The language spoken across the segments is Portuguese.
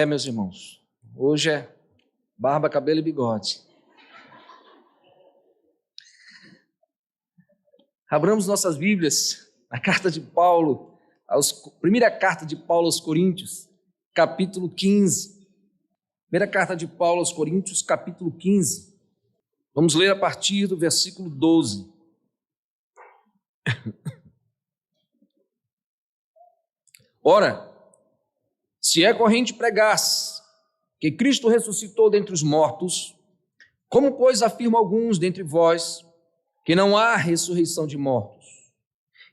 Meus irmãos, hoje é barba, cabelo e bigode. Abramos nossas Bíblias na carta de Paulo, primeira carta de Paulo aos Coríntios, capítulo 15. Primeira carta de Paulo aos Coríntios, capítulo 15. Vamos ler a partir do versículo 12. Ora, se é corrente pregar-se que Cristo ressuscitou dentre os mortos, como, pois, afirmam alguns dentre vós que não há ressurreição de mortos?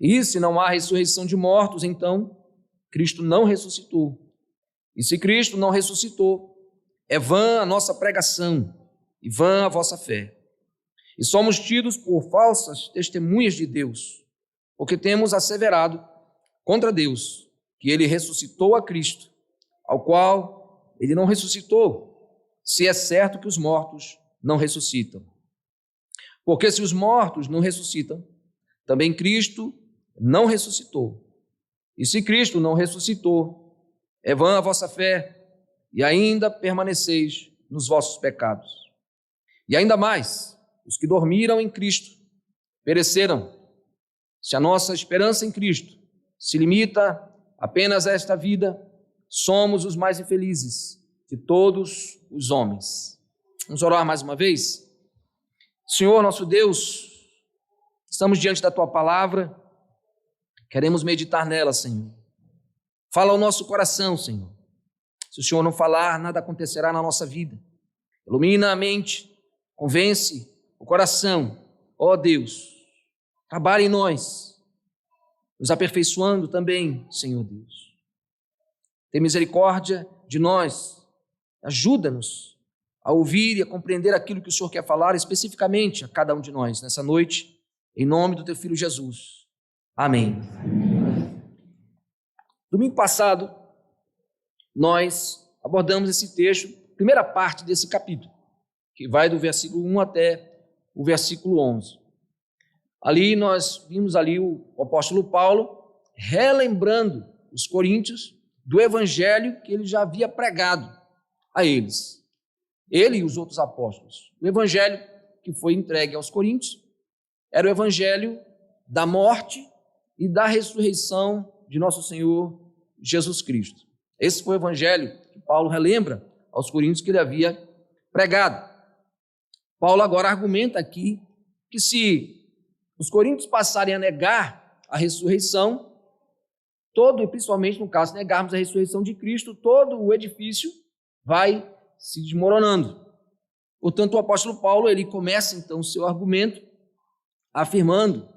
E se não há ressurreição de mortos, então Cristo não ressuscitou. E se Cristo não ressuscitou, é vã a nossa pregação e vã a vossa fé. E somos tidos por falsas testemunhas de Deus, porque temos asseverado contra Deus que ele ressuscitou a Cristo, ao qual ele não ressuscitou, se é certo que os mortos não ressuscitam. Porque se os mortos não ressuscitam, também Cristo não ressuscitou. E se Cristo não ressuscitou, é vã a vossa fé, e ainda permaneceis nos vossos pecados. E ainda mais, os que dormiram em Cristo pereceram. Se a nossa esperança em Cristo se limita apenas a esta vida, somos os mais infelizes de todos os homens. Vamos orar mais uma vez? Senhor, nosso Deus, estamos diante da Tua palavra, queremos meditar nela, Senhor. Fala ao nosso coração, Senhor. Se o Senhor não falar, nada acontecerá na nossa vida. Ilumina a mente, convence o coração. Ó Deus, trabalha em nós, nos aperfeiçoando também, Senhor Deus. Tem misericórdia de nós, ajuda-nos a ouvir e a compreender aquilo que o Senhor quer falar especificamente a cada um de nós nessa noite, em nome do Teu Filho Jesus. Amém. Domingo passado, nós abordamos esse texto, primeira parte desse capítulo, que vai do versículo 1 até o versículo 11. Ali nós vimos o apóstolo Paulo relembrando os coríntios do evangelho que ele já havia pregado a eles. Ele e os outros apóstolos. O evangelho que foi entregue aos coríntios era o evangelho da morte e da ressurreição de nosso Senhor Jesus Cristo. Esse foi o evangelho que Paulo relembra aos coríntios que ele havia pregado. Paulo agora argumenta aqui que se os coríntios passarem a negar a ressurreição, e principalmente no caso, negarmos a ressurreição de Cristo, todo o edifício vai se desmoronando. Portanto, o apóstolo Paulo, ele começa então o seu argumento afirmando,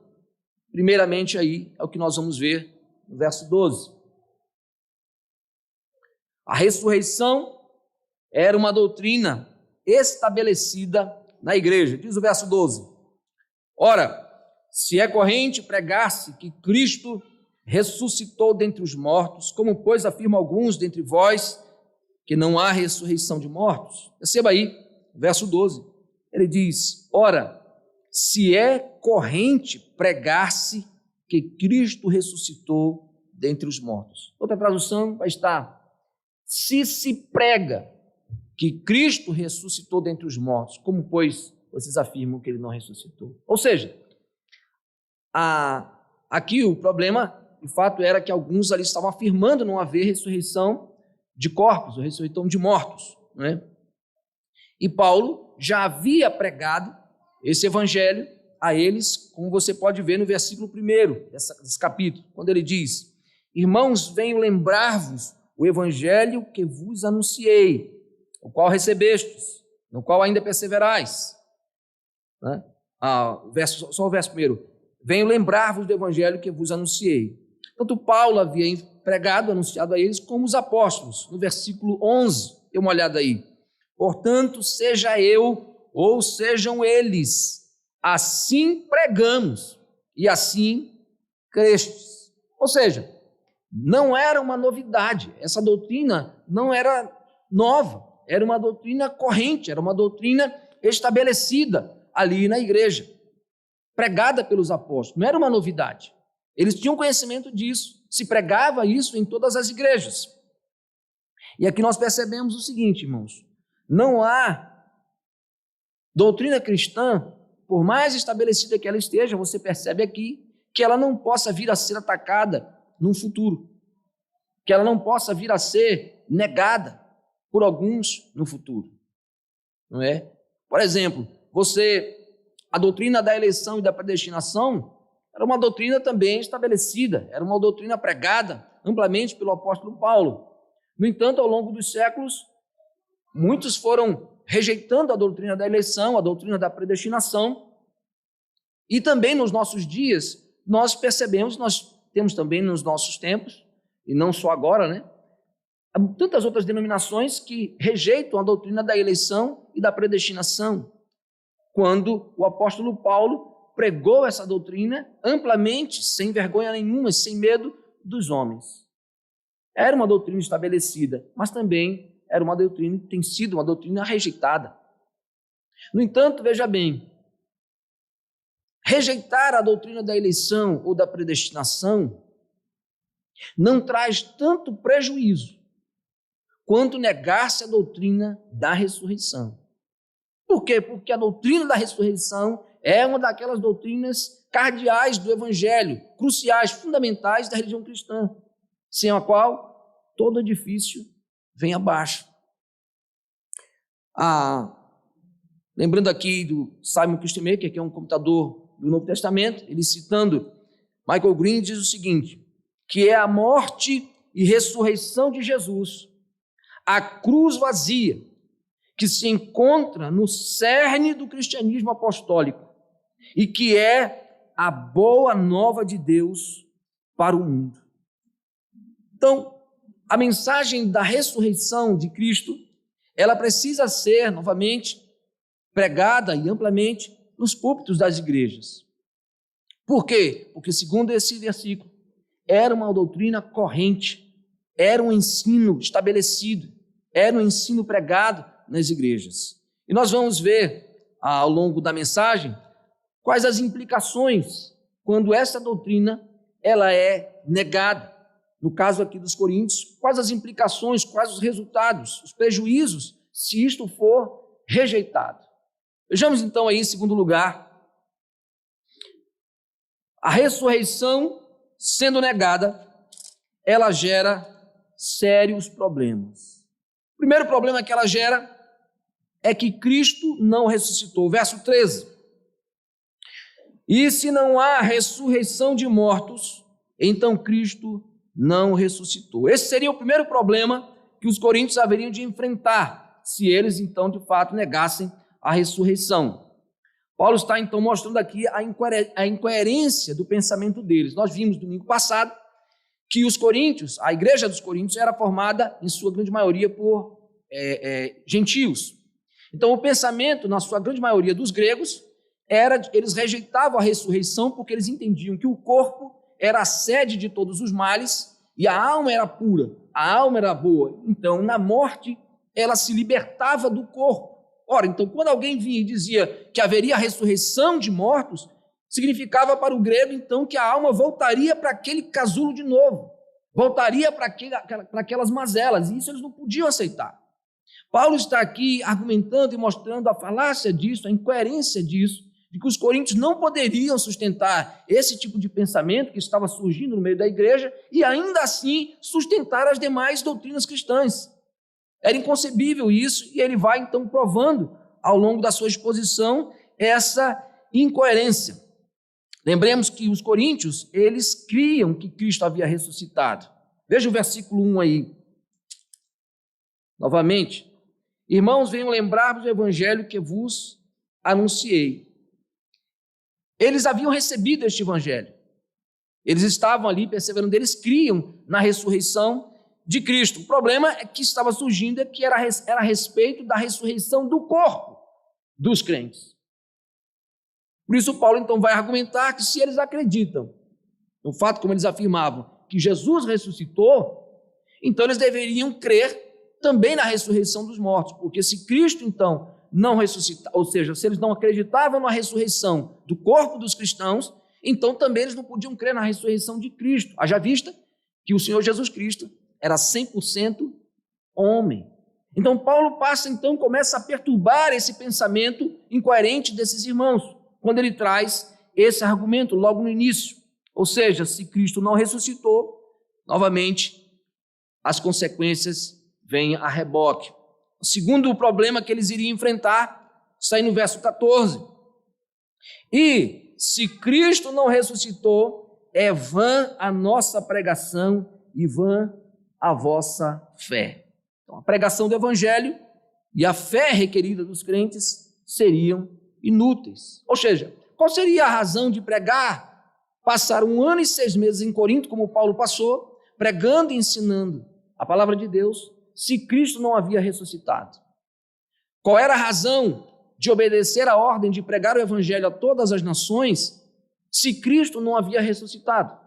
primeiramente aí, é o que nós vamos ver no verso 12. A ressurreição era uma doutrina estabelecida na igreja. Diz o verso 12. Ora, se é corrente pregar-se que Cristo ressuscitou dentre os mortos, como, pois, afirmam alguns dentre vós que não há ressurreição de mortos? Perceba aí, verso 12. Ele diz, ora, se é corrente pregar-se que Cristo ressuscitou dentre os mortos. Outra tradução vai estar, se prega que Cristo ressuscitou dentre os mortos, como, pois, vocês afirmam que ele não ressuscitou? Ou seja, aqui o problema, de fato, era que alguns ali estavam afirmando não haver ressurreição de corpos, ou ressurreição de mortos, não é? E Paulo já havia pregado esse evangelho a eles, como você pode ver no versículo 1 desse capítulo, quando ele diz, irmãos, venho lembrar-vos o evangelho que vos anunciei, o qual recebestes, no qual ainda perseverais. Né? Só o verso 1. Venho lembrar-vos do evangelho que vos anunciei. Tanto Paulo havia pregado, anunciado a eles, como os apóstolos. No versículo 11, dê uma olhada aí. Portanto, seja eu ou sejam eles, assim pregamos e assim crestes. Ou seja, não era uma novidade, essa doutrina não era nova, era uma doutrina corrente, era uma doutrina estabelecida ali na igreja, pregada pelos apóstolos, não era uma novidade. Eles tinham conhecimento disso, se pregava isso em todas as igrejas. E aqui nós percebemos o seguinte, irmãos: não há doutrina cristã, por mais estabelecida que ela esteja, você percebe aqui, que ela não possa vir a ser atacada no futuro, que ela não possa vir a ser negada por alguns no futuro, não é? Por exemplo, a doutrina da eleição e da predestinação era uma doutrina também estabelecida, era uma doutrina pregada amplamente pelo apóstolo Paulo. No entanto, ao longo dos séculos, muitos foram rejeitando a doutrina da eleição, a doutrina da predestinação, e também nos nossos dias, nós percebemos, nós temos também nos nossos tempos, e não só agora, né? Há tantas outras denominações que rejeitam a doutrina da eleição e da predestinação, quando o apóstolo Paulo pregou essa doutrina amplamente, sem vergonha nenhuma, sem medo dos homens. Era uma doutrina estabelecida, mas também era uma doutrina que tem sido uma doutrina rejeitada. No entanto, veja bem, rejeitar a doutrina da eleição ou da predestinação não traz tanto prejuízo quanto negar-se a doutrina da ressurreição. Por quê? Porque a doutrina da ressurreição é uma daquelas doutrinas cardeais do Evangelho, cruciais, fundamentais da religião cristã, sem a qual todo edifício vem abaixo. Lembrando aqui do Simon Kistemaker, que é um comentador do Novo Testamento, ele citando Michael Green, diz o seguinte, que é a morte e ressurreição de Jesus, a cruz vazia, que se encontra no cerne do cristianismo apostólico e que é a boa nova de Deus para o mundo. Então, a mensagem da ressurreição de Cristo, ela precisa ser, novamente, pregada e amplamente nos púlpitos das igrejas. Por quê? Porque, segundo esse versículo, era uma doutrina corrente, era um ensino estabelecido, era um ensino pregado nas igrejas. E nós vamos ver, ao longo da mensagem, quais as implicações quando essa doutrina ela é negada. No caso aqui dos coríntios, quais as implicações, quais os resultados, os prejuízos, se isto for rejeitado. Vejamos então aí, em segundo lugar, a ressurreição sendo negada, ela gera sérios problemas. O primeiro problema que ela gera é que Cristo não ressuscitou. Verso 13. E se não há ressurreição de mortos, então Cristo não ressuscitou. Esse seria o primeiro problema que os coríntios haveriam de enfrentar, se eles então de fato negassem a ressurreição. Paulo está então mostrando aqui a incoerência do pensamento deles. Nós vimos domingo passado que os coríntios, a igreja dos coríntios era formada em sua grande maioria por gentios. Então o pensamento, na sua grande maioria dos gregos, eles rejeitavam a ressurreição porque eles entendiam que o corpo era a sede de todos os males e a alma era pura, a alma era boa. Então, na morte, ela se libertava do corpo. Ora, então, quando alguém vinha e dizia que haveria a ressurreição de mortos, significava para o grego, então, que a alma voltaria para aquele casulo de novo, voltaria para aquelas mazelas, e isso eles não podiam aceitar. Paulo está aqui argumentando e mostrando a falácia disso, a incoerência disso, de que os coríntios não poderiam sustentar esse tipo de pensamento que estava surgindo no meio da igreja e ainda assim sustentar as demais doutrinas cristãs. Era inconcebível isso e ele vai então provando ao longo da sua exposição essa incoerência. Lembremos que os coríntios, eles criam que Cristo havia ressuscitado. Veja o versículo 1 aí. Novamente. Irmãos, venham lembrar-vos do evangelho que vos anunciei. Eles haviam recebido este evangelho. Eles estavam ali perseverando, eles criam na ressurreição de Cristo. O problema é que estava surgindo é que era a respeito da ressurreição do corpo dos crentes. Por isso Paulo então vai argumentar que se eles acreditam no fato, como eles afirmavam, que Jesus ressuscitou, então eles deveriam crer também na ressurreição dos mortos, porque se Cristo então não ressuscitar, ou seja, se eles não acreditavam na ressurreição do corpo dos cristãos, então também eles não podiam crer na ressurreição de Cristo. Haja vista que o Senhor Jesus Cristo era 100% homem. Então Paulo começa a perturbar esse pensamento incoerente desses irmãos, quando ele traz esse argumento logo no início. Ou seja, se Cristo não ressuscitou, novamente as consequências vêm a reboque. O segundo problema que eles iriam enfrentar está aí no verso 14. E se Cristo não ressuscitou, é vã a nossa pregação e vã a vossa fé. Então, a pregação do evangelho e a fé requerida dos crentes seriam inúteis. Ou seja, qual seria a razão de pregar, passar 1 ano e 6 meses em Corinto, como Paulo passou, pregando e ensinando a palavra de Deus, se Cristo não havia ressuscitado? Qual era a razão de obedecer a ordem de pregar o evangelho a todas as nações, se Cristo não havia ressuscitado?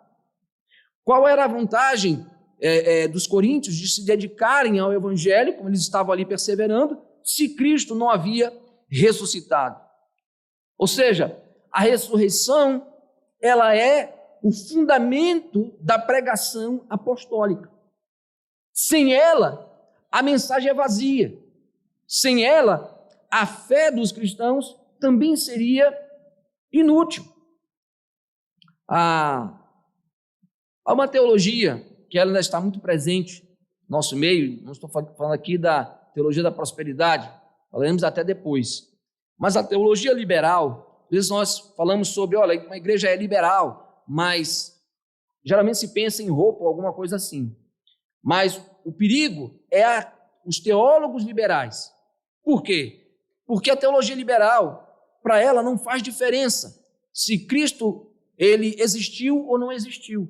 Qual era a vantagem dos coríntios de se dedicarem ao evangelho, como eles estavam ali perseverando, se Cristo não havia ressuscitado? Ou seja, a ressurreição, ela é o fundamento da pregação apostólica. Sem ela, a mensagem é vazia. Sem ela, a fé dos cristãos também seria inútil. Há uma teologia que ela ainda está muito presente no nosso meio, não estou falando aqui da teologia da prosperidade, falaremos até depois, mas a teologia liberal, às vezes nós falamos sobre, olha, uma igreja é liberal, mas geralmente se pensa em roupa ou alguma coisa assim. Mas o perigo é os teólogos liberais. Por quê? Porque a teologia liberal, para ela, não faz diferença se Cristo ele existiu ou não existiu.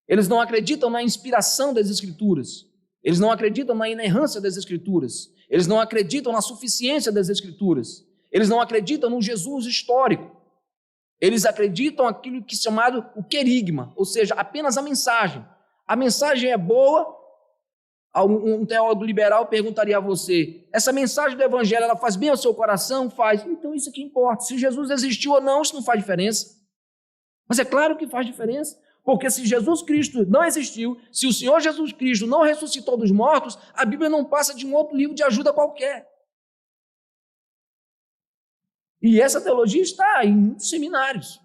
Eles não acreditam na inspiração das Escrituras. Eles não acreditam na inerrância das Escrituras. Eles não acreditam na suficiência das Escrituras. Eles não acreditam no Jesus histórico. Eles acreditam naquilo que é chamado o querigma, ou seja, apenas a mensagem. A mensagem é boa. Um teólogo liberal perguntaria a você, essa mensagem do evangelho, ela faz bem ao seu coração? Faz. Então isso que importa. Se Jesus existiu ou não, isso não faz diferença. Mas é claro que faz diferença. Porque se Jesus Cristo não existiu, se o Senhor Jesus Cristo não ressuscitou dos mortos, a Bíblia não passa de um outro livro de ajuda qualquer. E essa teologia está em muitos seminários.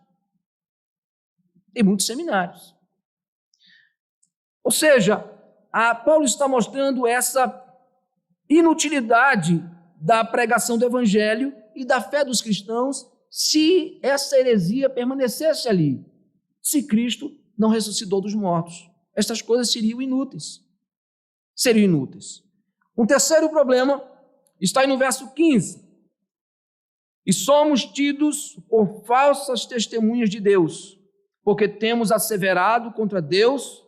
Em muitos seminários. Ou seja, Paulo está mostrando essa inutilidade da pregação do evangelho e da fé dos cristãos se essa heresia permanecesse ali. Se Cristo não ressuscitou dos mortos, estas coisas seriam inúteis. Seriam inúteis. Um terceiro problema está aí no verso 15. E somos tidos por falsas testemunhas de Deus, porque temos asseverado contra Deus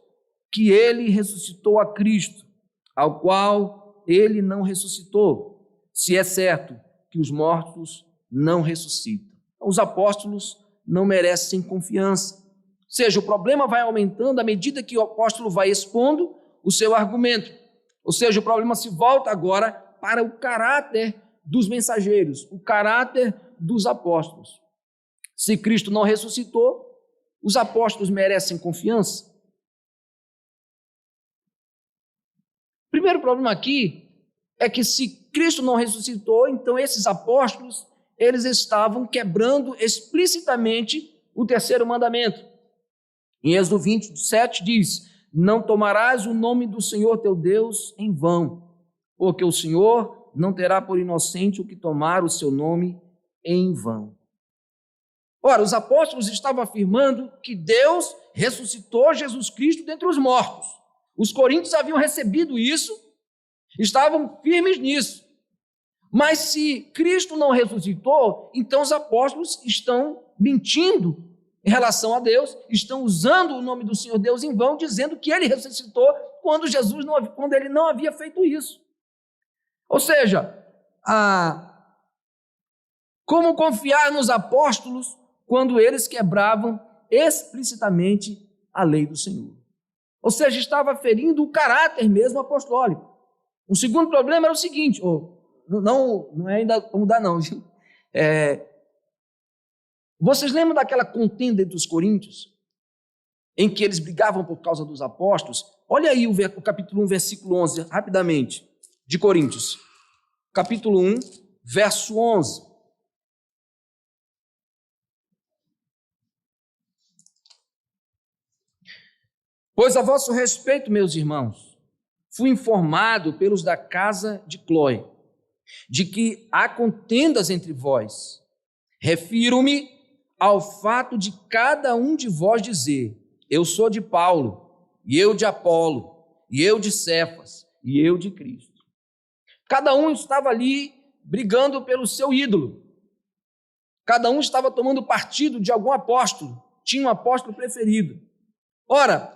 que ele ressuscitou a Cristo, ao qual ele não ressuscitou, se é certo que os mortos não ressuscitam. Os apóstolos não merecem confiança. Ou seja, o problema vai aumentando à medida que o apóstolo vai expondo o seu argumento. Ou seja, o problema se volta agora para o caráter dos mensageiros, o caráter dos apóstolos. Se Cristo não ressuscitou, os apóstolos merecem confiança? O primeiro problema aqui é que se Cristo não ressuscitou, então esses apóstolos, eles estavam quebrando explicitamente o terceiro mandamento. Em Êxodo 27 diz, não tomarás o nome do Senhor teu Deus em vão, porque o Senhor não terá por inocente o que tomar o seu nome em vão. Ora, os apóstolos estavam afirmando que Deus ressuscitou Jesus Cristo dentre os mortos. Os coríntios haviam recebido isso, estavam firmes nisso. Mas se Cristo não ressuscitou, então os apóstolos estão mentindo em relação a Deus, estão usando o nome do Senhor Deus em vão, dizendo que ele ressuscitou quando ele não havia feito isso. Ou seja, como confiar nos apóstolos quando eles quebravam explicitamente a lei do Senhor? Ou seja, estava ferindo o caráter mesmo apostólico. Um segundo problema era o seguinte, não é ainda vamos mudar não. Vocês lembram daquela contenda entre os coríntios? em que eles brigavam por causa dos apóstolos. Olha aí o capítulo 1, versículo 11, rapidamente, de Coríntios. Capítulo 1, verso 11. Pois a vosso respeito, meus irmãos, fui informado pelos da casa de Cloé, de que há contendas entre vós. Refiro-me ao fato de cada um de vós dizer: eu sou de Paulo, e eu de Apolo, e eu de Cefas, e eu de Cristo. Cada um estava ali brigando pelo seu ídolo. Cada um estava tomando partido de algum apóstolo, tinha um apóstolo preferido. Ora,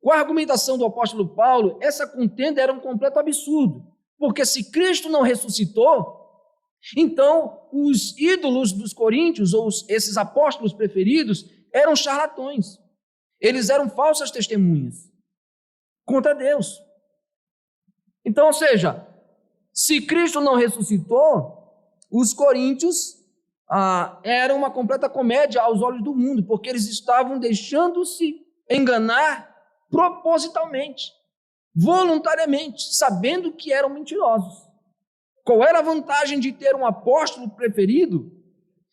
com a argumentação do apóstolo Paulo, essa contenda era um completo absurdo, porque se Cristo não ressuscitou, então os ídolos dos coríntios, ou esses apóstolos preferidos, eram charlatões. Eles eram falsas testemunhas contra Deus. Então, ou seja, se Cristo não ressuscitou, os coríntios eram uma completa comédia aos olhos do mundo, porque eles estavam deixando-se enganar propositalmente, voluntariamente, sabendo que eram mentirosos. Qual era a vantagem de ter um apóstolo preferido,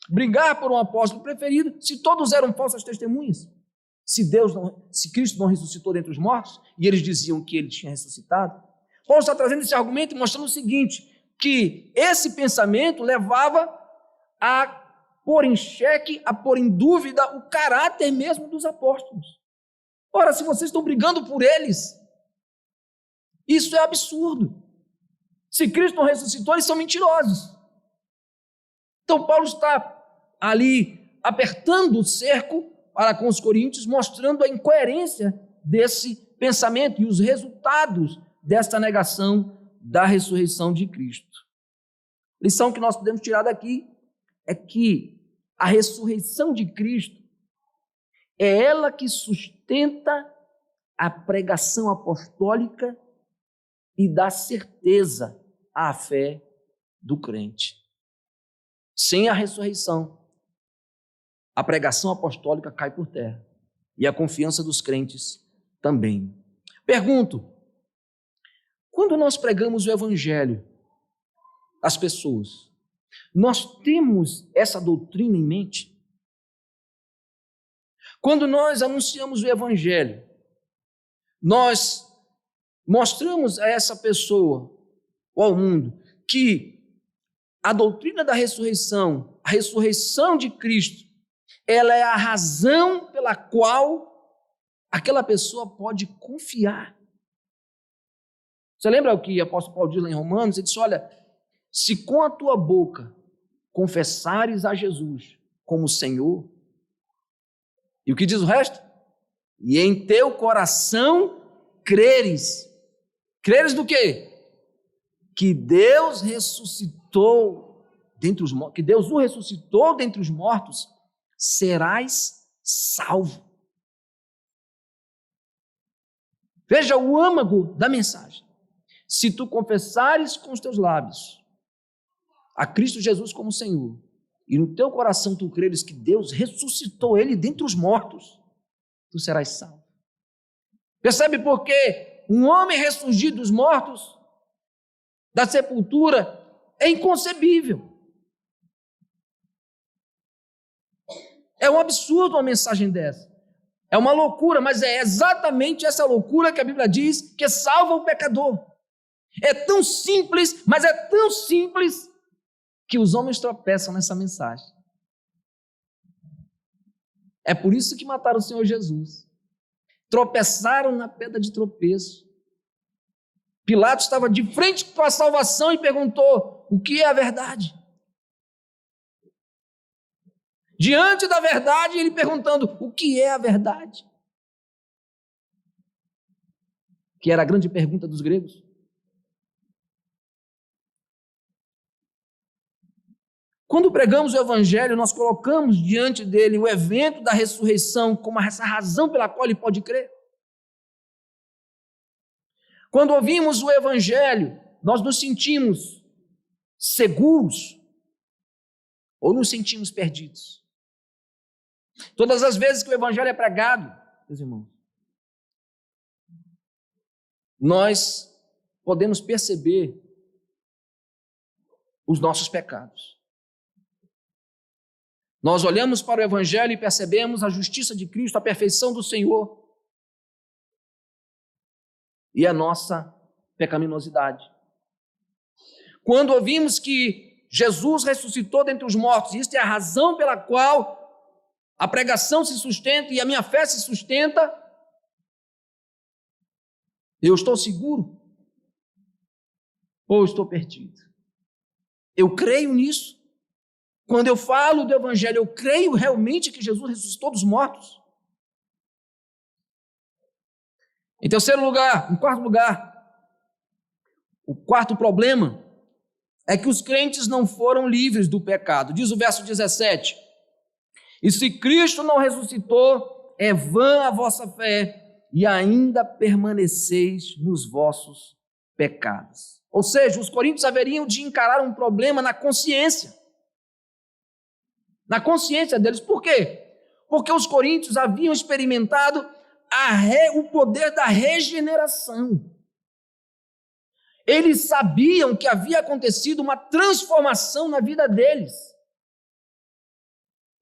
brigar por um apóstolo preferido, se todos eram falsas testemunhas? Se Cristo não ressuscitou dentre os mortos, e eles diziam que ele tinha ressuscitado? Paulo está trazendo esse argumento e mostrando o seguinte, que esse pensamento levava a pôr em xeque, a pôr em dúvida o caráter mesmo dos apóstolos. Ora, se vocês estão brigando por eles, isso é absurdo. Se Cristo não ressuscitou, eles são mentirosos. Então Paulo está ali apertando o cerco para com os coríntios, mostrando a incoerência desse pensamento e os resultados desta negação da ressurreição de Cristo. A lição que nós podemos tirar daqui é que a ressurreição de Cristo é ela que sustenta a pregação apostólica e dá certeza à fé do crente. Sem a ressurreição, a pregação apostólica cai por terra e a confiança dos crentes também. Pergunto, quando nós pregamos o evangelho às pessoas, nós temos essa doutrina em mente? Quando nós anunciamos o evangelho, nós mostramos a essa pessoa ou ao mundo que a doutrina da ressurreição, a ressurreição de Cristo, ela é a razão pela qual aquela pessoa pode confiar. Você lembra o que o apóstolo Paulo diz lá em Romanos? Ele disse, olha, se com a tua boca confessares a Jesus como Senhor, e o que diz o resto? E em teu coração creres. Creres do quê? Que Deus ressuscitou dentre os mortos, que Deus o ressuscitou dentre os mortos, serás salvo. Veja o âmago da mensagem. Se tu confessares com os teus lábios a Cristo Jesus como Senhor, e no teu coração tu creres que Deus ressuscitou ele dentre os mortos, tu serás salvo. Percebe por que um homem ressurgir dos mortos, da sepultura, é inconcebível. É um absurdo uma mensagem dessa. É uma loucura, mas é exatamente essa loucura que a Bíblia diz que salva o pecador. É tão simples, mas é tão simples que os homens tropeçam nessa mensagem. É por isso que mataram o Senhor Jesus. Tropeçaram na pedra de tropeço. Pilatos estava de frente com a salvação e perguntou, o que é a verdade? Diante da verdade, ele perguntando, o que é a verdade? Que era a grande pergunta dos gregos. Quando pregamos o evangelho, nós colocamos diante dele o evento da ressurreição como essa razão pela qual ele pode crer. Quando ouvimos o evangelho, nós nos sentimos seguros ou nos sentimos perdidos. Todas as vezes que o evangelho é pregado, meus irmãos, nós podemos perceber os nossos pecados. Nós olhamos para o Evangelho e percebemos a justiça de Cristo, a perfeição do Senhor e a nossa pecaminosidade. Quando ouvimos que Jesus ressuscitou dentre os mortos, e isto é a razão pela qual a pregação se sustenta e a minha fé se sustenta, eu estou seguro ou estou perdido? Eu creio nisso. Quando eu falo do Evangelho, eu creio realmente que Jesus ressuscitou dos mortos. Em quarto lugar, o quarto problema é que os crentes não foram livres do pecado. Diz o verso 17: e se Cristo não ressuscitou, é vã a vossa fé e ainda permaneceis nos vossos pecados. Ou seja, os coríntios haveriam de encarar um problema na consciência. Na consciência deles. Por quê? Porque os coríntios haviam experimentado o poder da regeneração. Eles sabiam que havia acontecido uma transformação na vida deles.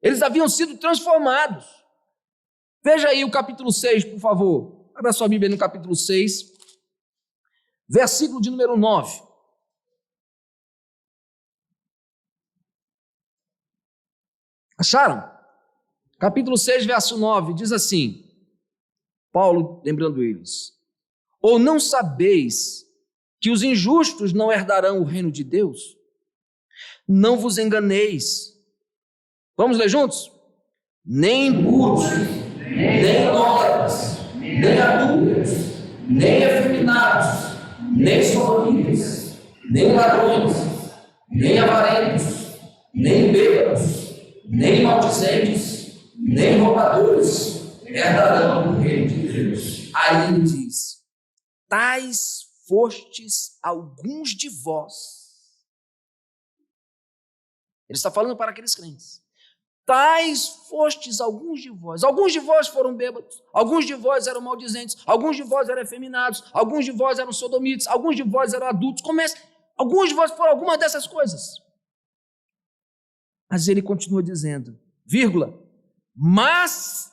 Eles haviam sido transformados. Veja aí o capítulo 6, por favor. Abra sua Bíblia no capítulo 6, versículo de número 9. Acharam? Capítulo 6, verso 9, diz assim, Paulo lembrando eles: ou não sabeis que os injustos não herdarão o reino de Deus? Não vos enganeis. Vamos ler juntos? Nem impuros, nem idólatras, nem adúlteros, nem efeminados, nem sodomitas, nem ladrões, nem avarentos, nem bêbados, nem maldizentes, nem roubadores herdarão o reino de Deus. Aí ele diz: tais fostes alguns de vós. Ele está falando para aqueles crentes. Tais fostes alguns de vós. Alguns de vós foram bêbados, alguns de vós eram maldizentes, alguns de vós eram efeminados, alguns de vós eram sodomitas, alguns de vós eram adultos. Alguns de vós foram alguma dessas coisas. Mas ele continua dizendo, vírgula, mas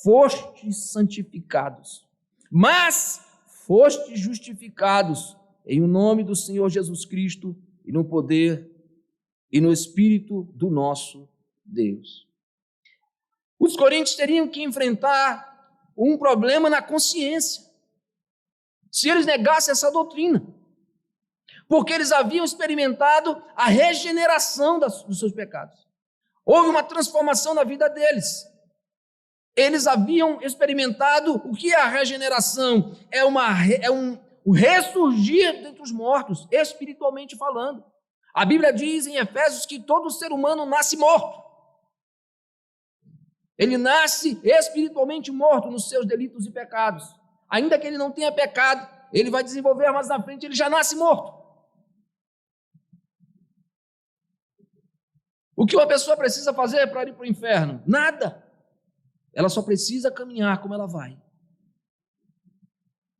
fostes santificados, mas fostes justificados em o nome do Senhor Jesus Cristo e no poder e no Espírito do nosso Deus. Os coríntios teriam que enfrentar um problema na consciência, se eles negassem essa doutrina, porque eles haviam experimentado a regeneração dos seus pecados. Houve uma transformação na vida deles. Eles haviam experimentado o que é a regeneração? É um ressurgir dentre os mortos, espiritualmente falando. A Bíblia diz em Efésios que todo ser humano nasce morto. Ele nasce espiritualmente morto nos seus delitos e pecados. Ainda que ele não tenha pecado, ele vai desenvolver mais na frente, ele já nasce morto. O que uma pessoa precisa fazer para ir para o inferno? Nada. Ela só precisa caminhar como ela vai.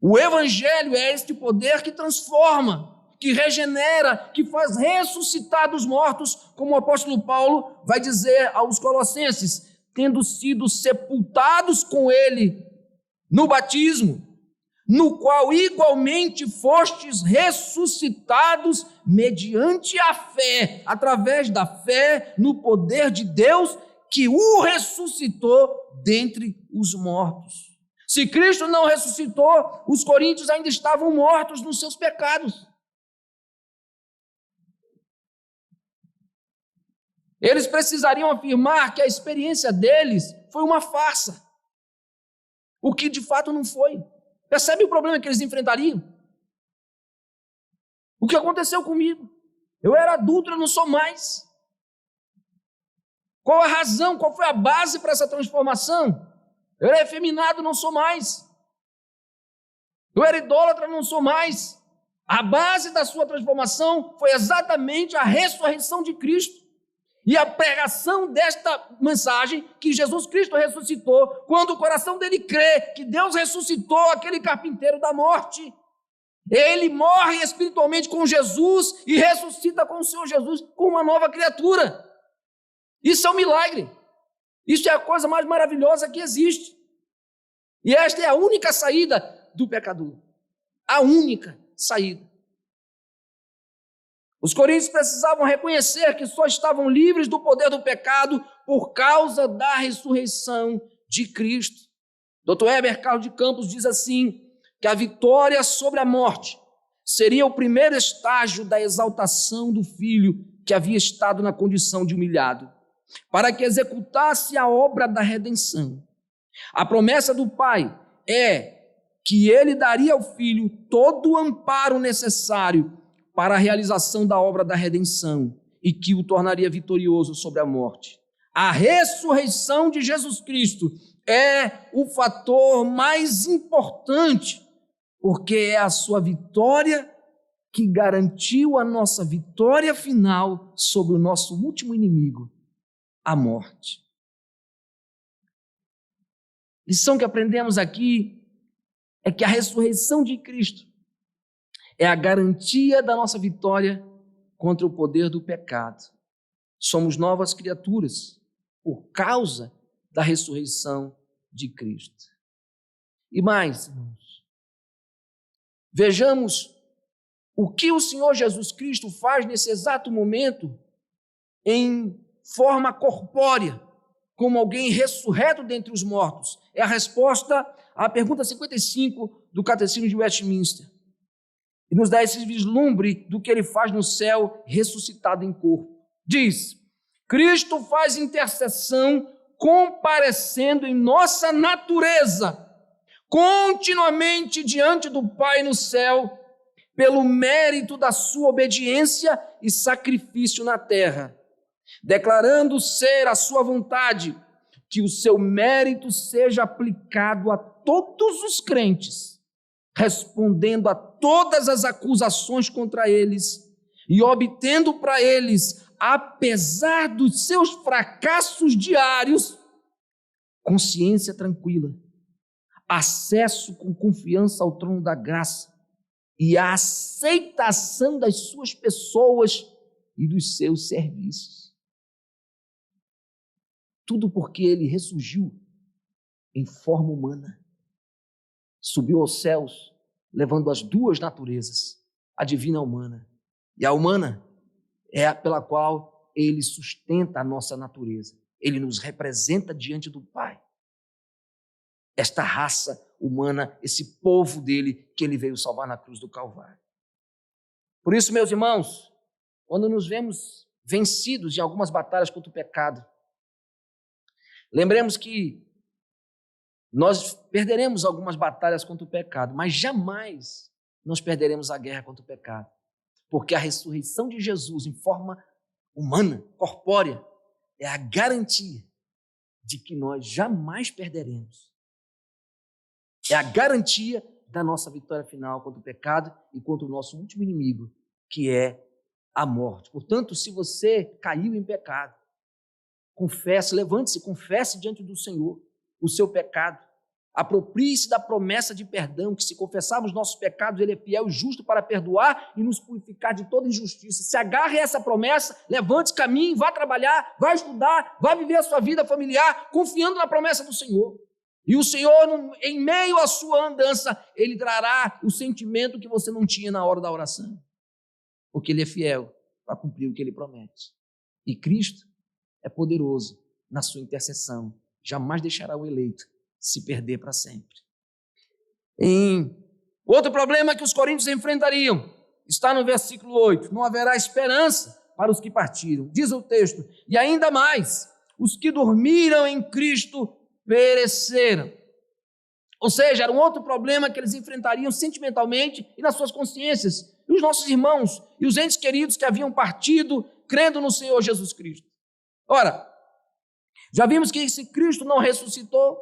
O Evangelho é este poder que transforma, que regenera, que faz ressuscitar dos mortos, como o apóstolo Paulo vai dizer aos Colossenses, tendo sido sepultados com ele no batismo, no qual igualmente fostes ressuscitados mediante a fé, através da fé no poder de Deus que o ressuscitou dentre os mortos. Se Cristo não ressuscitou, os coríntios ainda estavam mortos nos seus pecados. Eles precisariam afirmar que a experiência deles foi uma farsa, o que de fato não foi. Percebe o problema que eles enfrentariam? O que aconteceu comigo? Eu era adulto, eu não sou mais. Qual a razão, qual foi a base para essa transformação? Eu era efeminado, não sou mais. Eu era idólatra, não sou mais. A base da sua transformação foi exatamente a ressurreição de Cristo. E a pregação desta mensagem, que Jesus Cristo ressuscitou, quando o coração dele crê que Deus ressuscitou aquele carpinteiro da morte, ele morre espiritualmente com Jesus e ressuscita com o Senhor Jesus com uma nova criatura. Isso é um milagre. Isso é a coisa mais maravilhosa que existe. E esta é a única saída do pecador. A única saída. Os coríntios precisavam reconhecer que só estavam livres do poder do pecado por causa da ressurreição de Cristo. Dr. Heber Carlos de Campos diz assim, que a vitória sobre a morte seria o primeiro estágio da exaltação do Filho que havia estado na condição de humilhado, para que executasse a obra da redenção. A promessa do Pai é que ele daria ao Filho todo o amparo necessário para a realização da obra da redenção e que o tornaria vitorioso sobre a morte. A ressurreição de Jesus Cristo é o fator mais importante, porque é a sua vitória que garantiu a nossa vitória final sobre o nosso último inimigo, a morte. Lição que aprendemos aqui é que a ressurreição de Cristo é a garantia da nossa vitória contra o poder do pecado. Somos novas criaturas por causa da ressurreição de Cristo. E mais, irmãos, vejamos o que o Senhor Jesus Cristo faz nesse exato momento em forma corpórea, como alguém ressurreto dentre os mortos. É a resposta à pergunta 55 do Catecismo de Westminster. E nos dá esse vislumbre do que ele faz no céu, ressuscitado em corpo. Diz, Cristo faz intercessão comparecendo em nossa natureza, continuamente diante do Pai no céu, pelo mérito da sua obediência e sacrifício na terra, declarando ser a sua vontade, que o seu mérito seja aplicado a todos os crentes, respondendo a todas as acusações contra eles e obtendo para eles, apesar dos seus fracassos diários, consciência tranquila, acesso com confiança ao trono da graça e a aceitação das suas pessoas e dos seus serviços. Tudo porque ele ressurgiu em forma humana. Subiu aos céus, levando as duas naturezas, a divina e a humana. E a humana é a pela qual ele sustenta a nossa natureza. Ele nos representa diante do Pai. Esta raça humana, esse povo dele, que ele veio salvar na cruz do Calvário. Por isso, meus irmãos, quando nos vemos vencidos em algumas batalhas contra o pecado, lembremos que nós perderemos algumas batalhas contra o pecado, mas jamais nós perderemos a guerra contra o pecado, porque a ressurreição de Jesus em forma humana, corpórea, é a garantia de que nós jamais perderemos. É a garantia da nossa vitória final contra o pecado e contra o nosso último inimigo, que é a morte. Portanto, se você caiu em pecado, confesse, levante-se, confesse diante do Senhor o seu pecado. Aproprie-se da promessa de perdão, que se confessarmos nossos pecados, ele é fiel e justo para perdoar e nos purificar de toda injustiça. Se agarre a essa promessa, levante-se, caminhe, vá trabalhar, vá estudar, vá viver a sua vida familiar, confiando na promessa do Senhor. E o Senhor, em meio à sua andança, ele trará o sentimento que você não tinha na hora da oração, porque ele é fiel para cumprir o que ele promete. E Cristo é poderoso na sua intercessão, jamais deixará o eleito se perder para sempre. Outro problema que os coríntios enfrentariam está no versículo 8: não haverá esperança para os que partiram. Diz o texto: e ainda mais, os que dormiram em Cristo pereceram. Ou seja, era um outro problema que eles enfrentariam sentimentalmente e nas suas consciências. E os nossos irmãos e os entes queridos que haviam partido crendo no Senhor Jesus Cristo. Ora, já vimos que se Cristo não ressuscitou,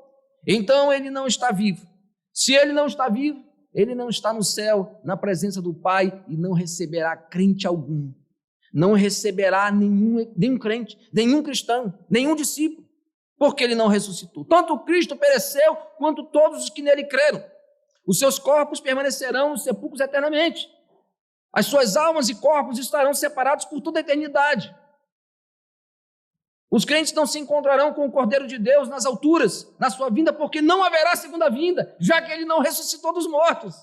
então ele não está vivo. Se ele não está vivo, ele não está no céu, na presença do Pai, e não receberá crente algum. não receberá nenhum crente, nenhum cristão, nenhum discípulo, porque ele não ressuscitou. Tanto o Cristo pereceu, quanto todos os que nele creram. Os seus corpos permanecerão nos sepulcros eternamente. As suas almas e corpos estarão separados por toda a eternidade. Os crentes não se encontrarão com o Cordeiro de Deus nas alturas, na sua vinda, porque não haverá segunda vinda, já que ele não ressuscitou dos mortos,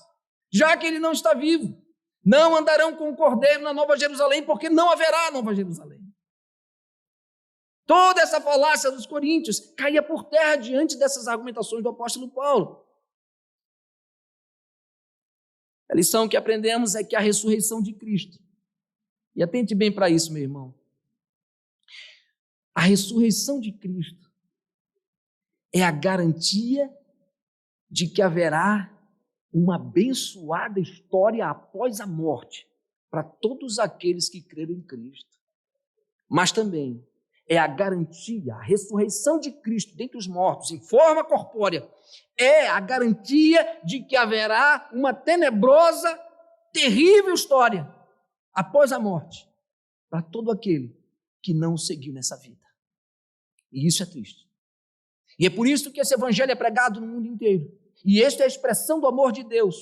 já que ele não está vivo. Não andarão com o Cordeiro na Nova Jerusalém, porque não haverá Nova Jerusalém. Toda essa falácia dos coríntios caía por terra diante dessas argumentações do apóstolo Paulo. A lição que aprendemos é que a ressurreição de Cristo, e atente bem para isso, meu irmão, a ressurreição de Cristo é a garantia de que haverá uma abençoada história após a morte para todos aqueles que creram em Cristo. Mas também é a garantia, a ressurreição de Cristo dentre os mortos em forma corpórea, é a garantia de que haverá uma tenebrosa, terrível história após a morte para todo aquele que não o seguiu nessa vida. E isso é triste. E é por isso que esse evangelho é pregado no mundo inteiro. E esta é a expressão do amor de Deus.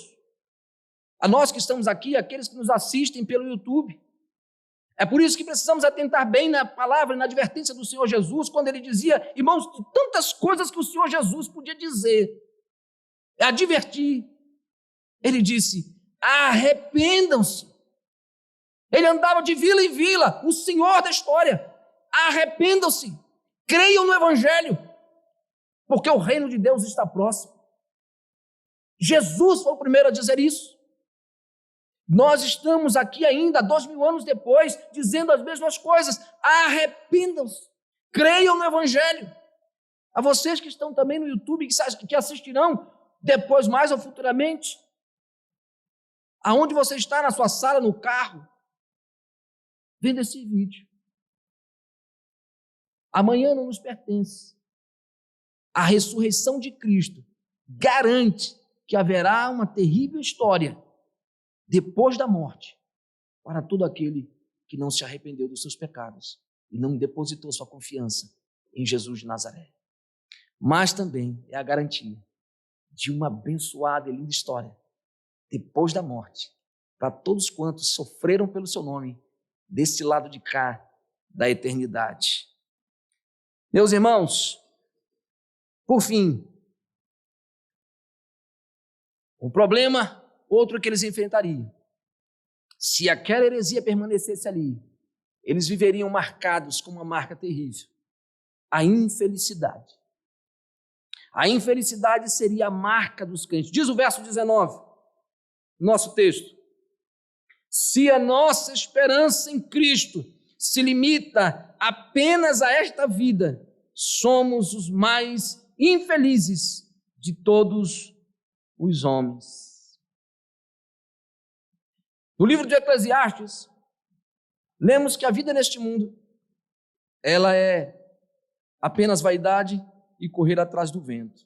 A nós que estamos aqui, aqueles que nos assistem pelo YouTube. É por isso que precisamos atentar bem na palavra e na advertência do Senhor Jesus, quando ele dizia, irmãos, de tantas coisas que o Senhor Jesus podia dizer, advertir. Ele disse, arrependam-se. Ele andava de vila em vila, o Senhor da história. Arrependam-se. Creiam no Evangelho, porque o reino de Deus está próximo. Jesus foi o primeiro a dizer isso. Nós estamos aqui ainda, 2000 anos depois, dizendo as mesmas coisas. Arrependam-se, creiam no Evangelho. A vocês que estão também no YouTube, que assistirão depois, mais ou futuramente, aonde você está, na sua sala, no carro, vendo esse vídeo. Amanhã não nos pertence. A ressurreição de Cristo garante que haverá uma terrível história depois da morte para todo aquele que não se arrependeu dos seus pecados e não depositou sua confiança em Jesus de Nazaré. Mas também é a garantia de uma abençoada e linda história depois da morte para todos quantos sofreram pelo seu nome desse lado de cá da eternidade. Meus irmãos, por fim, o problema, outro que eles enfrentariam, se aquela heresia permanecesse ali, eles viveriam marcados com uma marca terrível, a infelicidade. A infelicidade seria a marca dos crentes. Diz o verso 19, nosso texto. Se a nossa esperança em Cristo se limita apenas a esta vida, somos os mais infelizes de todos os homens. No livro de Eclesiastes, lemos que a vida neste mundo, ela é apenas vaidade e correr atrás do vento.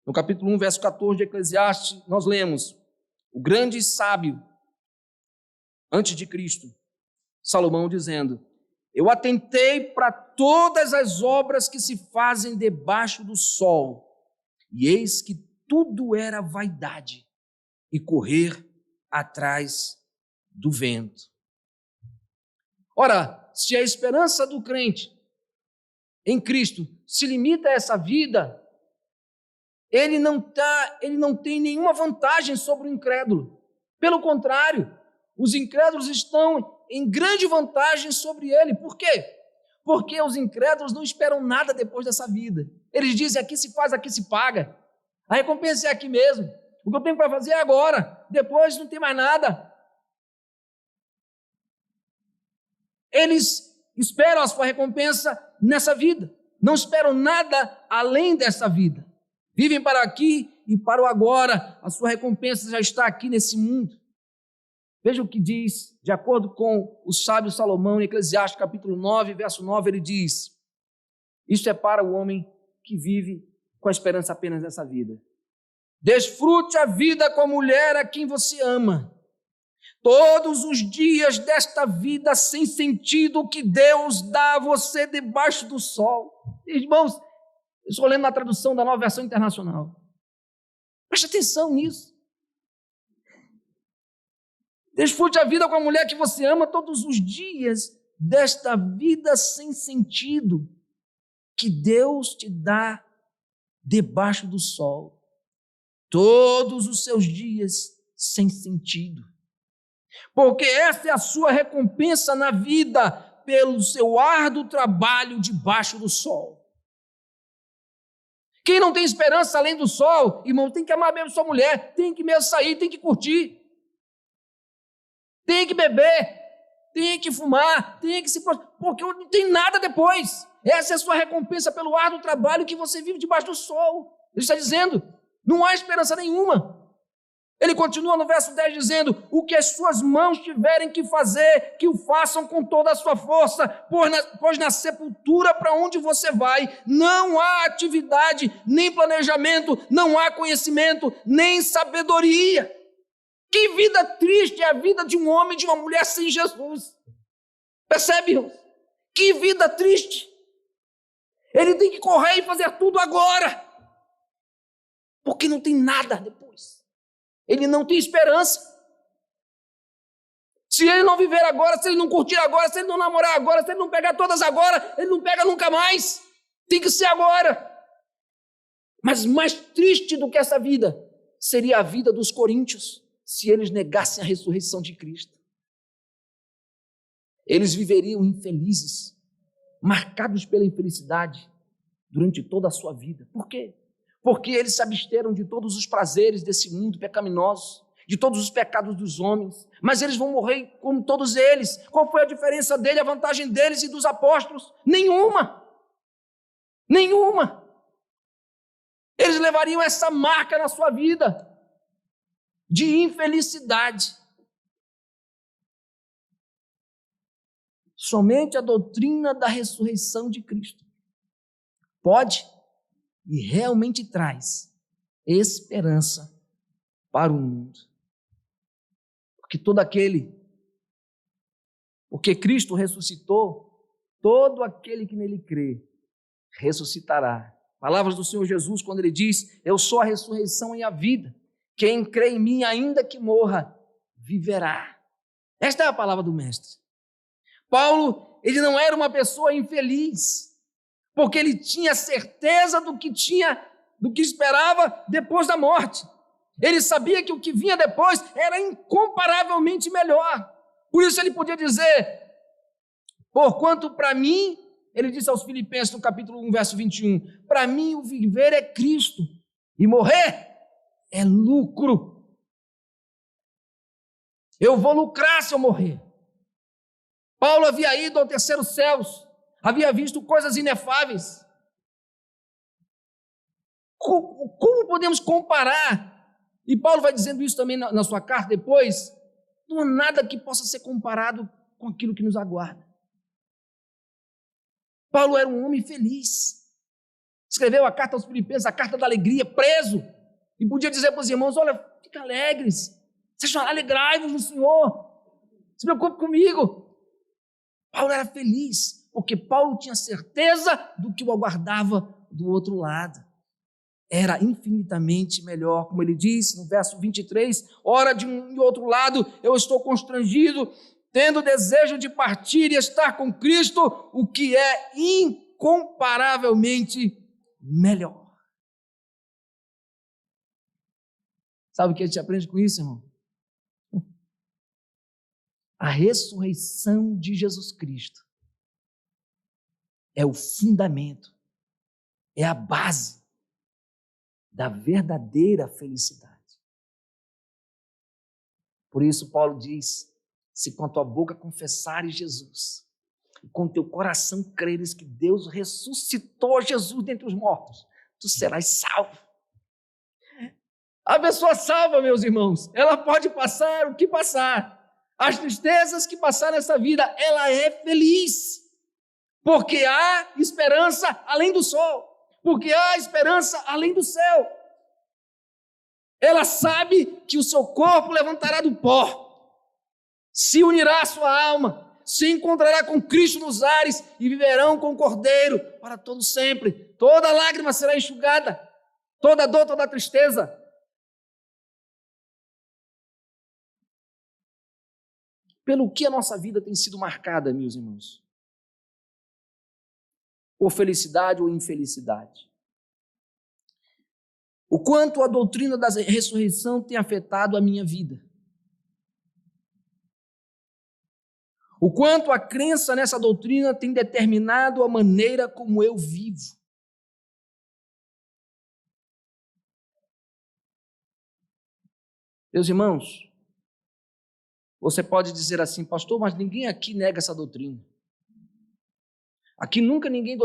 No capítulo 1, verso 14 de Eclesiastes, nós lemos, o grande sábio, antes de Cristo, Salomão dizendo, eu atentei para todas as obras que se fazem debaixo do sol, e eis que tudo era vaidade e correr atrás do vento. Ora, se a esperança do crente em Cristo se limita a essa vida, ele não tem nenhuma vantagem sobre o incrédulo. Pelo contrário, os incrédulos estão em grande vantagem sobre ele. Por quê? Porque os incrédulos não esperam nada depois dessa vida. Eles dizem, aqui se faz, aqui se paga. A recompensa é aqui mesmo. O que eu tenho para fazer é agora. Depois não tem mais nada. Eles esperam a sua recompensa nessa vida. Não esperam nada além dessa vida. Vivem para aqui e para o agora. A sua recompensa já está aqui nesse mundo. Veja o que diz, de acordo com o sábio Salomão, em Eclesiastes capítulo 9, verso 9, ele diz, isso é para o homem que vive com a esperança apenas nessa vida. Desfrute a vida com a mulher a quem você ama. todos os dias desta vida sem sentido que Deus dá a você debaixo do sol. Irmãos, eu estou lendo na tradução da Nova Versão Internacional. Preste atenção nisso. Desfrute a vida com a mulher que você ama todos os dias desta vida sem sentido que Deus te dá debaixo do sol. Todos os seus dias sem sentido. Porque essa é a sua recompensa na vida pelo seu árduo trabalho debaixo do sol. Quem não tem esperança além do sol, irmão, tem que amar mesmo sua mulher, tem que mesmo sair, tem que curtir, tem que beber, tem que fumar, tem que se... porque não tem nada depois. Essa é a sua recompensa pelo árduo trabalho que você vive debaixo do sol. Ele está dizendo, não há esperança nenhuma. Ele continua no verso 10 dizendo, o que as suas mãos tiverem que fazer, que o façam com toda a sua força, pois na sepultura para onde você vai, não há atividade, nem planejamento, não há conhecimento, nem sabedoria. Que vida triste é a vida de um homem e de uma mulher sem Jesus. Percebe, irmãos? Que vida triste. Ele tem que correr e fazer tudo agora, porque não tem nada depois. Ele não tem esperança. Se ele não viver agora, se ele não curtir agora, se ele não namorar agora, se ele não pegar todas agora, ele não pega nunca mais. Tem que ser agora. Mas mais triste do que essa vida seria a vida dos coríntios, se eles negassem a ressurreição de Cristo. Eles viveriam infelizes, marcados pela infelicidade durante toda a sua vida. Por quê? Porque eles se absteram de todos os prazeres desse mundo pecaminoso, de todos os pecados dos homens, mas eles vão morrer como todos eles. Qual foi a diferença dele, a vantagem deles e dos apóstolos? Nenhuma. Nenhuma. Eles levariam essa marca na sua vida de infelicidade. Somente a doutrina da ressurreição de Cristo pode e realmente traz esperança para o mundo. Porque Cristo ressuscitou, todo aquele que nele crê, ressuscitará. Palavras do Senhor Jesus quando ele diz, eu sou a ressurreição e a vida, quem crê em mim ainda que morra, viverá. Esta é a palavra do Mestre. Paulo, ele não era uma pessoa infeliz, porque ele tinha certeza do que esperava depois da morte. Ele sabia que o que vinha depois era incomparavelmente melhor. Por isso ele podia dizer, porquanto para mim, ele disse aos Filipenses no capítulo 1, verso 21, para mim o viver é Cristo e morrer é lucro. Eu vou lucrar se eu morrer. Paulo havia ido ao terceiro céu, havia visto coisas inefáveis. Como podemos comparar? E Paulo vai dizendo isso também na sua carta depois. Não há nada que possa ser comparado com aquilo que nos aguarda. Paulo era um homem feliz. Escreveu a carta aos Filipenses, a carta da alegria, preso. E podia dizer para os irmãos, olha, fiquem alegres. Sejam alegrai-vos no Senhor. Se preocupe comigo. Paulo era feliz, porque Paulo tinha certeza do que o aguardava do outro lado. Era infinitamente melhor, como ele diz no verso 23, ora de um e outro lado eu estou constrangido, tendo desejo de partir e estar com Cristo, o que é incomparavelmente melhor. Sabe o que a gente aprende com isso, irmão? A ressurreição de Jesus Cristo é o fundamento, é a base da verdadeira felicidade. Por isso Paulo diz, se com a tua boca confessares Jesus, e com teu coração creres que Deus ressuscitou Jesus dentre os mortos, tu serás salvo. A pessoa salva, meus irmãos, ela pode passar o que passar, as tristezas que passar nessa vida, ela é feliz, porque há esperança além do sol, porque há esperança além do céu. Ela sabe que o seu corpo levantará do pó, se unirá à sua alma, se encontrará com Cristo nos ares e viverão com o Cordeiro para todo sempre. Toda lágrima será enxugada, toda dor, toda tristeza. Pelo que a nossa vida tem sido marcada, meus irmãos? Por felicidade ou infelicidade? O quanto a doutrina da ressurreição tem afetado a minha vida? O quanto a crença nessa doutrina tem determinado a maneira como eu vivo? Meus irmãos, você pode dizer assim, pastor, mas ninguém aqui nega essa doutrina. Aqui nunca ninguém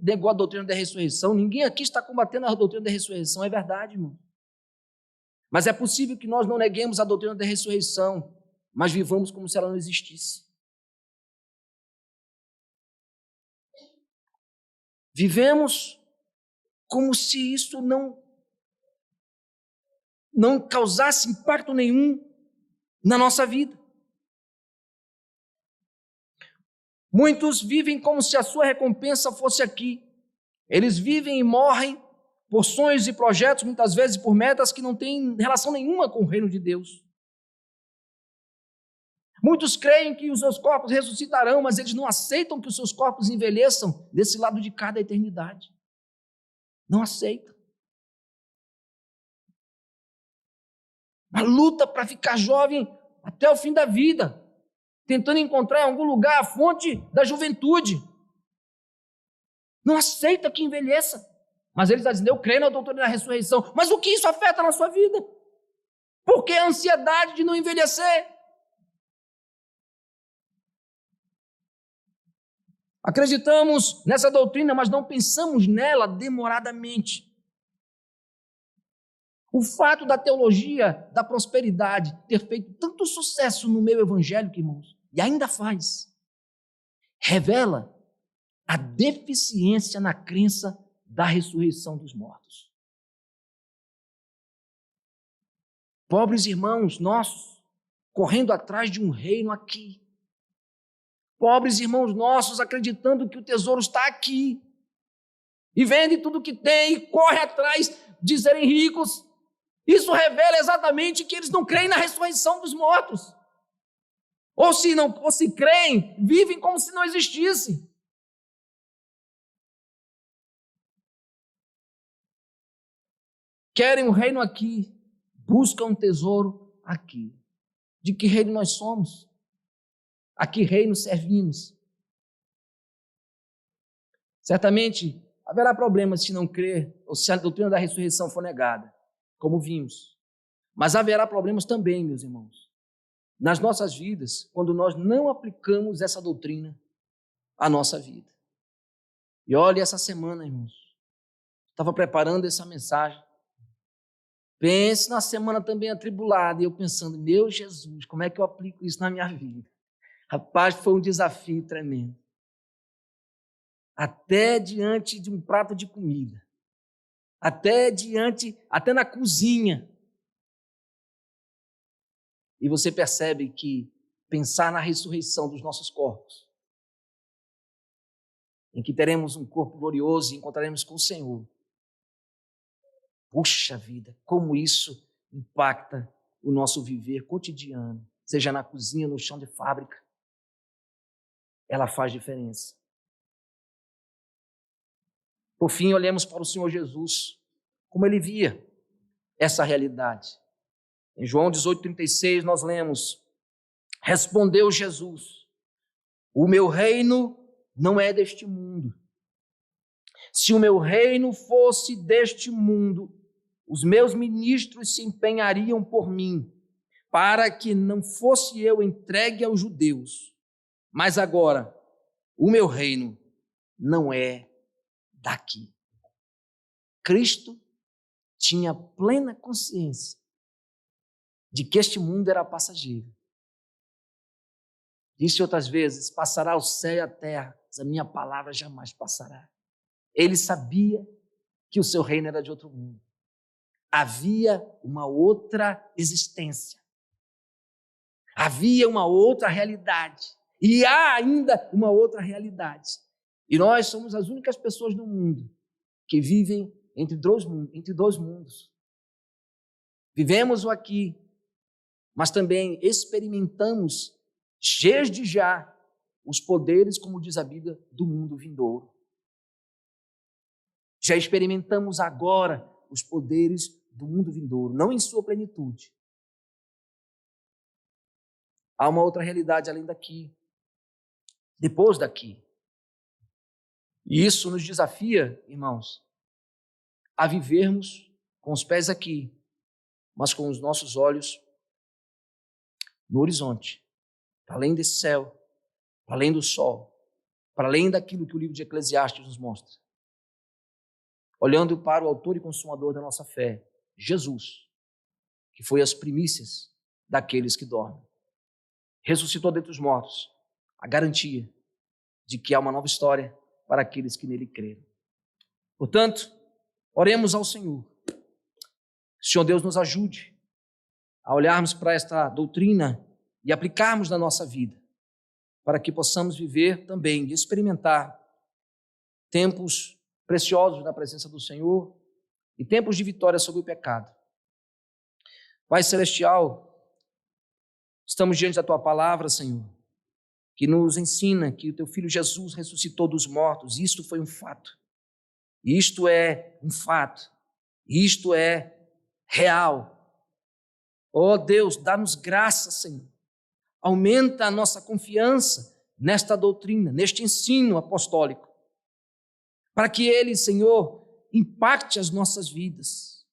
negou a doutrina da ressurreição, ninguém aqui está combatendo a doutrina da ressurreição, é verdade, irmão. Mas é possível que nós não neguemos a doutrina da ressurreição, mas vivamos como se ela não existisse. Vivemos como se isso não causasse impacto nenhum na nossa vida. Muitos vivem como se a sua recompensa fosse aqui. Eles vivem e morrem por sonhos e projetos, muitas vezes por metas que não têm relação nenhuma com o reino de Deus. Muitos creem que os seus corpos ressuscitarão, mas eles não aceitam que os seus corpos envelheçam desse lado de cá da eternidade. Não aceitam. Uma luta para ficar jovem até o fim da vida, tentando encontrar em algum lugar a fonte da juventude. Não aceita que envelheça. Mas eles dizem, eu creio na doutrina da ressurreição. Mas o que isso afeta na sua vida? Por que a ansiedade de não envelhecer? Acreditamos nessa doutrina, mas não pensamos nela demoradamente. O fato da teologia da prosperidade ter feito tanto sucesso no meio evangélico, irmãos, e ainda faz, revela a deficiência na crença da ressurreição dos mortos. Pobres irmãos nossos, correndo atrás de um reino aqui. Pobres irmãos nossos, acreditando que o tesouro está aqui. E vende tudo que tem e corre atrás de serem ricos. Isso revela exatamente que eles não creem na ressurreição dos mortos. Ou se creem, vivem como se não existisse. Querem um reino aqui, buscam um tesouro aqui. De que reino nós somos? A que reino servimos? Certamente haverá problemas se não crer, ou se a doutrina da ressurreição for negada, como vimos. Mas haverá problemas também, meus irmãos, nas nossas vidas, quando nós não aplicamos essa doutrina à nossa vida. E olha, essa semana, irmãos, estava preparando essa mensagem. Pense na semana também atribulada, e eu pensando, meu Jesus, como é que eu aplico isso na minha vida? Rapaz, foi um desafio tremendo. Até diante de um prato de comida, até na cozinha. E você percebe que pensar na ressurreição dos nossos corpos, em que teremos um corpo glorioso e encontraremos com o Senhor. Puxa vida, como isso impacta o nosso viver cotidiano, seja na cozinha, no chão de fábrica. Ela faz diferença. Por fim, olhemos para o Senhor Jesus, como ele via essa realidade. Em João 18,36 nós lemos, respondeu Jesus, o meu reino não é deste mundo. Se o meu reino fosse deste mundo, os meus ministros se empenhariam por mim, para que não fosse eu entregue aos judeus. Mas agora, o meu reino não é daqui. Cristo tinha plena consciência de que este mundo era passageiro. Disse outras vezes, passará o céu e a terra, mas a minha palavra jamais passará. Ele sabia que o seu reino era de outro mundo. Havia uma outra existência. Havia uma outra realidade. E há ainda uma outra realidade. E nós somos as únicas pessoas no mundo que vivem entre dois mundos. Vivemos o aqui, mas também experimentamos, desde já, os poderes, como diz a Bíblia, do mundo vindouro. Já experimentamos agora os poderes do mundo vindouro, não em sua plenitude. Há uma outra realidade além daqui, depois daqui. E isso nos desafia, irmãos, a vivermos com os pés aqui, mas com os nossos olhos no horizonte, para além desse céu, para além do sol, para além daquilo que o livro de Eclesiastes nos mostra. Olhando para o autor e consumador da nossa fé, Jesus, que foi as primícias daqueles que dormem. Ressuscitou dentre os mortos, a garantia de que há uma nova história para aqueles que nele creram. Portanto, oremos ao Senhor. Que o Senhor Deus nos ajude a olharmos para esta doutrina e aplicarmos na nossa vida, para que possamos viver também e experimentar tempos preciosos na presença do Senhor e tempos de vitória sobre o pecado. Pai Celestial, estamos diante da Tua palavra, Senhor, que nos ensina que o Teu Filho Jesus ressuscitou dos mortos. Isto foi um fato. Isto é um fato. Isto é real. Oh Deus, dá-nos graça, Senhor. Aumenta a nossa confiança nesta doutrina, neste ensino apostólico, para que ele, Senhor, impacte as nossas vidas.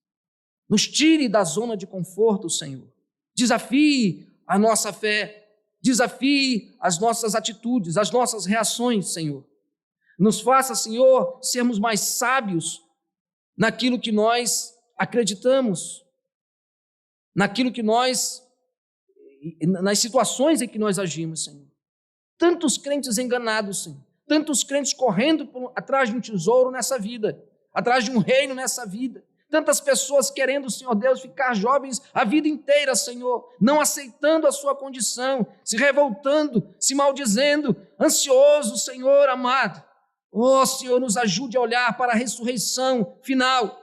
Nos tire da zona de conforto, Senhor. Desafie a nossa fé, desafie as nossas atitudes, as nossas reações, Senhor. Nos faça, Senhor, sermos mais sábios naquilo que nós acreditamos, naquilo que nós, nas situações em que nós agimos, Senhor. Tantos crentes enganados, Senhor. Tantos crentes correndo atrás de um tesouro nessa vida, atrás de um reino nessa vida. Tantas pessoas querendo, Senhor Deus, ficar jovens a vida inteira, Senhor, não aceitando a sua condição, se revoltando, se maldizendo, ansioso, Senhor amado. Oh, Senhor, nos ajude a olhar para a ressurreição final,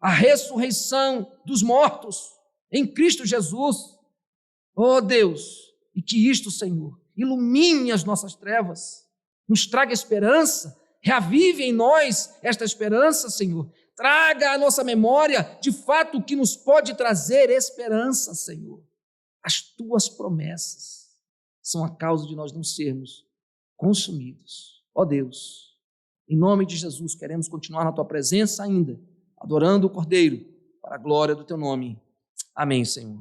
a ressurreição dos mortos em Cristo Jesus. Oh, Deus, e que isto, Senhor, ilumine as nossas trevas, nos traga esperança, reavive em nós esta esperança, Senhor. Traga à nossa memória, de fato, o que nos pode trazer esperança, Senhor. As Tuas promessas são a causa de nós não sermos consumidos. Ó Deus, em nome de Jesus, queremos continuar na Tua presença ainda, adorando o Cordeiro, para a glória do Teu nome. Amém, Senhor.